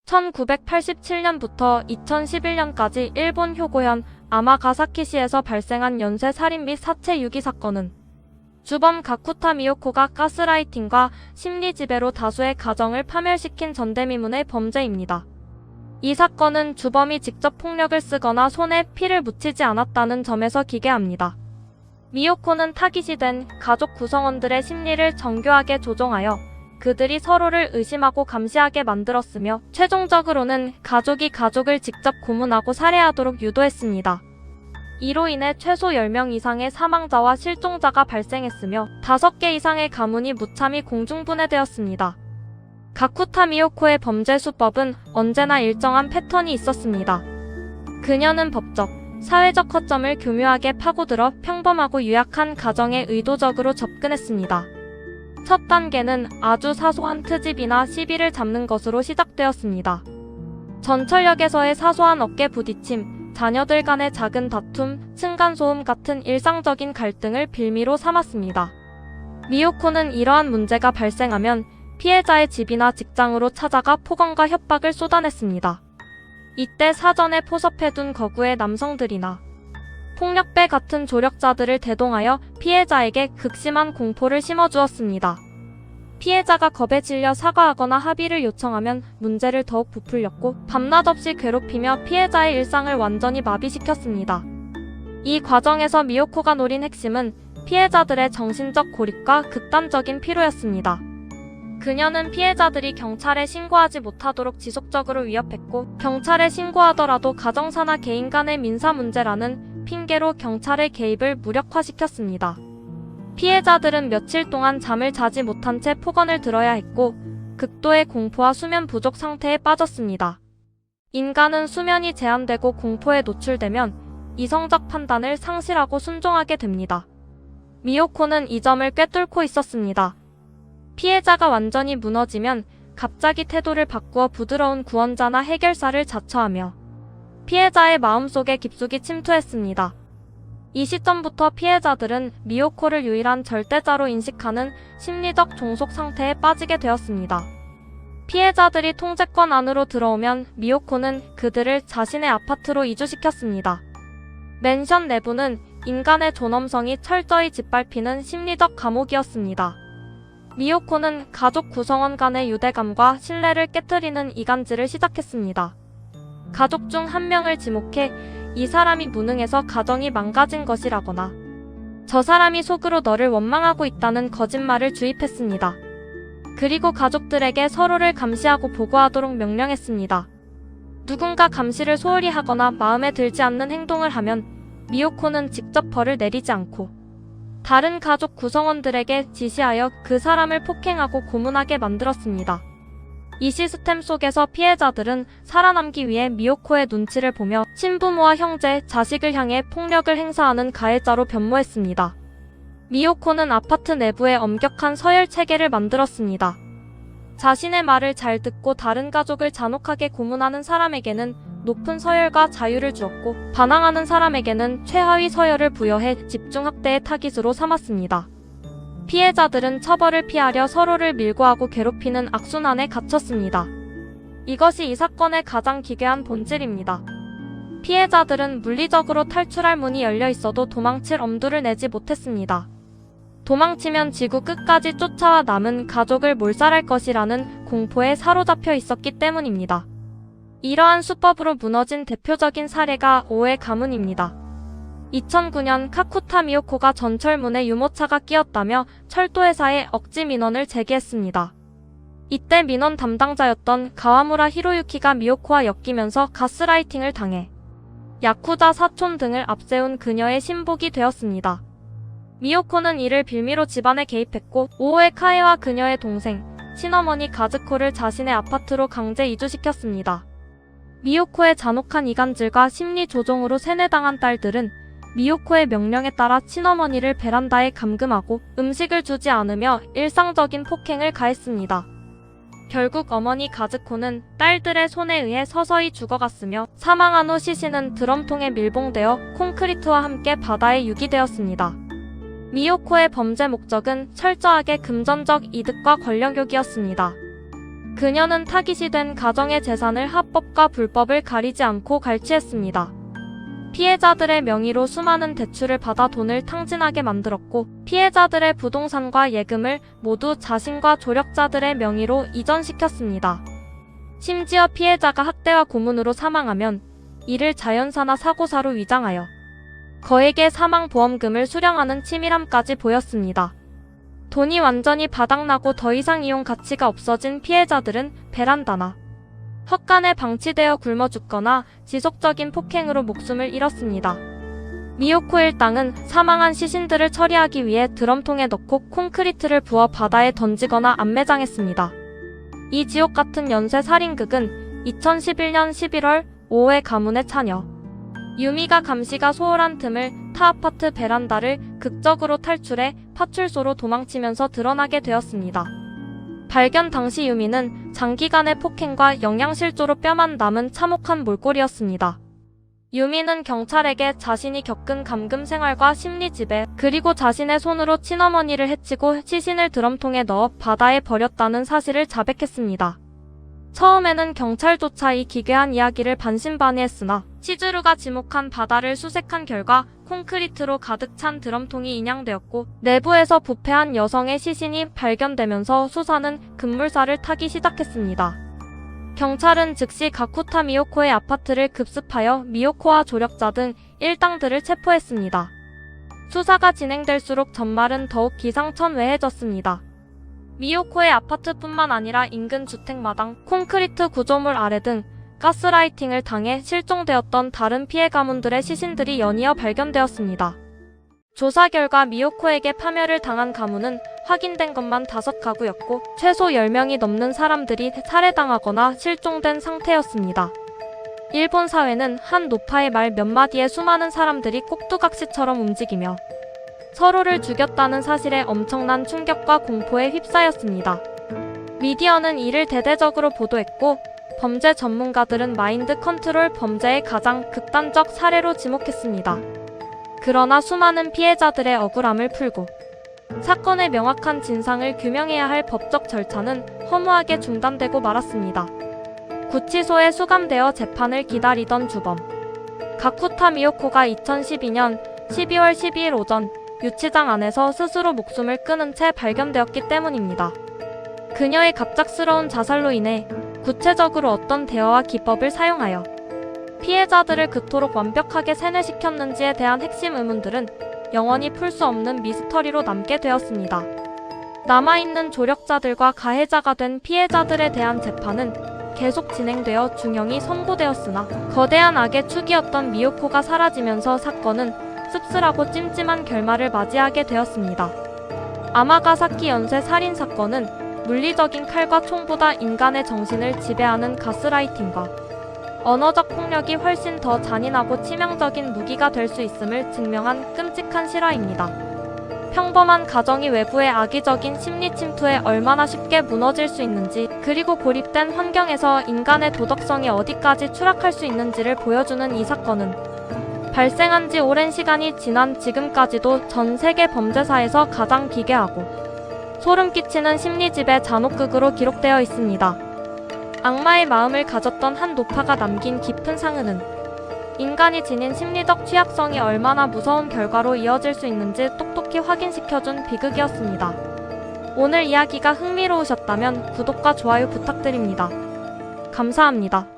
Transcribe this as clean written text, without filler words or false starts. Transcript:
1987년부터 2011년까지 일본 효고현 아마가사키시에서 발생한 연쇄 살인 및 사체 유기 사건은 주범 가쿠타 미요코가 가스라이팅과 심리지배로 다수의 가정을 파멸시킨 전대미문의 범죄입니다. 이 사건은 주범이 직접 폭력을 쓰거나 손에 피를 묻히지 않았다는 점에서 기괴합니다. 미요코는 타깃이된 가족 구성원들의 심리를 정교하게 조종하여 그들이 서로를 의심하고 감시하게 만들었으며 최종적으로는 가족이 가족을 직접 고문하고 살해하도록 유도했습니다. 이로 인해 최소 10명 이상의 사망자와 실종자가 발생했으며 5개 이상의 가문이 무참히 공중분해되었습니다. 가쿠타 미요코의 범죄 수법은 언제나 일정한 패턴이 있었습니다. 그녀는 법적, 사회적 허점을 교묘하게 파고들어 평범하고 유약한 가정에 의도적으로 접근했습니다. 첫 단계는 아주 사소한 트집이나 시비를 잡는 것으로 시작되었습니다. 전철역에서의 사소한 어깨 부딪힘, 자녀들 간의 작은 다툼, 층간소음 같은 일상적인 갈등을 빌미로 삼았습니다. 미요코는 이러한 문제가 발생하면 피해자의 집이나 직장으로 찾아가 폭언과 협박을 쏟아냈습니다. 이때 사전에 포섭해둔 거구의 남성들이나 폭력배 같은 조력자들을 대동하여 피해자에게 극심한 공포를 심어주었습니다. 피해자가 겁에 질려 사과하거나 합의를 요청하면 문제를 더욱 부풀렸고 밤낮 없이 괴롭히며 피해자의 일상을 완전히 마비시켰습니다. 이 과정에서 미요코가 노린 핵심은 피해자들의 정신적 고립과 극단적인 피로였습니다. 그녀는 피해자들이 경찰에 신고하지 못하도록 지속적으로 위협했고 경찰에 신고하더라도 가정사나 개인 간의 민사 문제라는 핑계로 경찰의 개입을 무력화시켰습니다. 피해자들은 며칠 동안 잠을 자지 못한 채 폭언을 들어야 했고 극도의 공포와 수면 부족 상태에 빠졌습니다. 인간은 수면이 제한되고 공포에 노출되면 이성적 판단을 상실하고 순종하게 됩니다. 미요코는 이 점을 꿰뚫고 있었습니다. 피해자가 완전히 무너지면 갑자기 태도를 바꾸어 부드러운 구원자나 해결사를 자처하며 피해자의 마음속에 깊숙이 침투했습니다. 이 시점부터 피해자들은 미요코를 유일한 절대자로 인식하는 심리적 종속 상태에 빠지게 되었습니다. 피해자들이 통제권 안으로 들어오면 미요코는 그들을 자신의 아파트로 이주시켰습니다. 맨션 내부는 인간의 존엄성이 철저히 짓밟히는 심리적 감옥이었습니다. 미요코는 가족 구성원 간의 유대감과 신뢰를 깨트리는 이간질을 시작했습니다. 가족 중 한 명을 지목해 이 사람이 무능해서 가정이 망가진 것이라거나 저 사람이 속으로 너를 원망하고 있다는 거짓말을 주입했습니다. 그리고 가족들에게 서로를 감시하고 보고하도록 명령했습니다. 누군가 감시를 소홀히 하거나 마음에 들지 않는 행동을 하면 미요코는 직접 벌을 내리지 않고 다른 가족 구성원들에게 지시하여 그 사람을 폭행하고 고문하게 만들었습니다. 이 시스템 속에서 피해자들은 살아남기 위해 미요코의 눈치를 보며 친부모와 형제, 자식을 향해 폭력을 행사하는 가해자로 변모했습니다. 미요코는 아파트 내부에 엄격한 서열 체계를 만들었습니다. 자신의 말을 잘 듣고 다른 가족을 잔혹하게 고문하는 사람에게는 높은 서열과 자유를 주었고 반항하는 사람에게는 최하위 서열을 부여해 집중학대의 타깃으로 삼았습니다. 피해자들은 처벌을 피하려 서로를 밀고하고 괴롭히는 악순환에 갇혔습니다. 이것이 이 사건의 가장 기괴한 본질입니다. 피해자들은 물리적으로 탈출할 문이 열려 있어도 도망칠 엄두를 내지 못했습니다. 도망치면 지구 끝까지 쫓아와 남은 가족을 몰살할 것이라는 공포에 사로잡혀 있었기 때문입니다. 이러한 수법으로 무너진 대표적인 사례가 오해 가문입니다. 2009년 가쿠타 미요코가 전철문에 유모차가 끼었다며 철도회사에 억지 민원을 제기했습니다. 이때 민원 담당자였던 가와무라 히로유키가 미요코와 엮이면서 가스라이팅을 당해 야쿠자 사촌 등을 앞세운 그녀의 신복이 되었습니다. 미요코는 이를 빌미로 집안에 개입했고 오오에 카에와 그녀의 동생, 친어머니 가즈코를 자신의 아파트로 강제 이주시켰습니다. 미요코의 잔혹한 이간질과 심리 조종으로 세뇌당한 딸들은 미요코의 명령에 따라 친어머니를 베란다에 감금하고 음식을 주지 않으며 일상적인 폭행을 가했습니다. 결국 어머니 가즈코는 딸들의 손에 의해 서서히 죽어갔으며 사망한 후 시신은 드럼통에 밀봉되어 콘크리트와 함께 바다에 유기되었습니다. 미요코의 범죄 목적은 철저하게 금전적 이득과 권력욕이었습니다. 그녀는 타깃이 된 가정의 재산을 합법과 불법을 가리지 않고 갈취했습니다. 피해자들의 명의로 수많은 대출을 받아 돈을 탕진하게 만들었고 피해자들의 부동산과 예금을 모두 자신과 조력자들의 명의로 이전시켰습니다. 심지어 피해자가 학대와 고문으로 사망하면 이를 자연사나 사고사로 위장하여 거액의 사망보험금을 수령하는 치밀함까지 보였습니다. 돈이 완전히 바닥나고 더 이상 이용 가치가 없어진 피해자들은 베란다나 헛간에 방치되어 굶어 죽거나 지속적인 폭행으로 목숨을 잃었습니다. 미요코 일당은 사망한 시신들을 처리하기 위해 드럼통에 넣고 콘크리트를 부어 바다에 던지거나 안매장했습니다. 이 지옥 같은 연쇄 살인극은 2011년 11월 5회 가문의 차녀 유미가 감시가 소홀한 틈을 타 아파트 베란다를 극적으로 탈출해 파출소로 도망치면서 드러나게 되었습니다. 발견 당시 유미는 장기간의 폭행과 영양실조로 뼈만 남은 참혹한 몰골이었습니다. 유미는 경찰에게 자신이 겪은 감금 생활과 심리 지배, 그리고 자신의 손으로 친어머니를 해치고 시신을 드럼통에 넣어 바다에 버렸다는 사실을 자백했습니다. 처음에는 경찰조차 이 기괴한 이야기를 반신반의했으나 치즈루가 지목한 바다를 수색한 결과 콘크리트로 가득 찬 드럼통이 인양되었고 내부에서 부패한 여성의 시신이 발견되면서 수사는 급물살을 타기 시작했습니다. 경찰은 즉시 가쿠타 미요코의 아파트를 급습하여 미요코와 조력자 등 일당들을 체포했습니다. 수사가 진행될수록 전말은 더욱 기상천외해졌습니다. 미요코의 아파트뿐만 아니라 인근 주택마당, 콘크리트 구조물 아래 등 가스라이팅을 당해 실종되었던 다른 피해 가문들의 시신들이 연이어 발견되었습니다. 조사 결과 미요코에게 파멸을 당한 가문은 확인된 것만 5가구였고 최소 10명이 넘는 사람들이 살해당하거나 실종된 상태였습니다. 일본 사회는 한 노파의 말 몇 마디에 수많은 사람들이 꼭두각시처럼 움직이며 서로를 죽였다는 사실에 엄청난 충격과 공포에 휩싸였습니다. 미디어는 이를 대대적으로 보도했고 범죄 전문가들은 마인드 컨트롤 범죄의 가장 극단적 사례로 지목했습니다. 그러나 수많은 피해자들의 억울함을 풀고 사건의 명확한 진상을 규명해야 할 법적 절차는 허무하게 중단되고 말았습니다. 구치소에 수감되어 재판을 기다리던 주범 가쿠타 미요코가 2012년 12월 12일 오전 유치장 안에서 스스로 목숨을 끊은 채 발견되었기 때문입니다. 그녀의 갑작스러운 자살로 인해 구체적으로 어떤 대화와 기법을 사용하여 피해자들을 그토록 완벽하게 세뇌시켰는지에 대한 핵심 의문들은 영원히 풀 수 없는 미스터리로 남게 되었습니다. 남아있는 조력자들과 가해자가 된 피해자들에 대한 재판은 계속 진행되어 중형이 선고되었으나 거대한 악의 축이었던 미요코가 사라지면서 사건은 씁쓸하고 찜찜한 결말을 맞이하게 되었습니다. 아마가사키 연쇄 살인 사건은 물리적인 칼과 총보다 인간의 정신을 지배하는 가스라이팅과 언어적 폭력이 훨씬 더 잔인하고 치명적인 무기가 될 수 있음을 증명한 끔찍한 실화입니다. 평범한 가정이 외부의 악의적인 심리 침투에 얼마나 쉽게 무너질 수 있는지, 그리고 고립된 환경에서 인간의 도덕성이 어디까지 추락할 수 있는지를 보여주는 이 사건은 발생한 지 오랜 시간이 지난 지금까지도 전 세계 범죄사에서 가장 기괴하고 소름 끼치는 심리지배 잔혹극으로 기록되어 있습니다. 악마의 마음을 가졌던 한 노파가 남긴 깊은 상흔은 인간이 지닌 심리적 취약성이 얼마나 무서운 결과로 이어질 수 있는지 똑똑히 확인시켜준 비극이었습니다. 오늘 이야기가 흥미로우셨다면 구독과 좋아요 부탁드립니다. 감사합니다.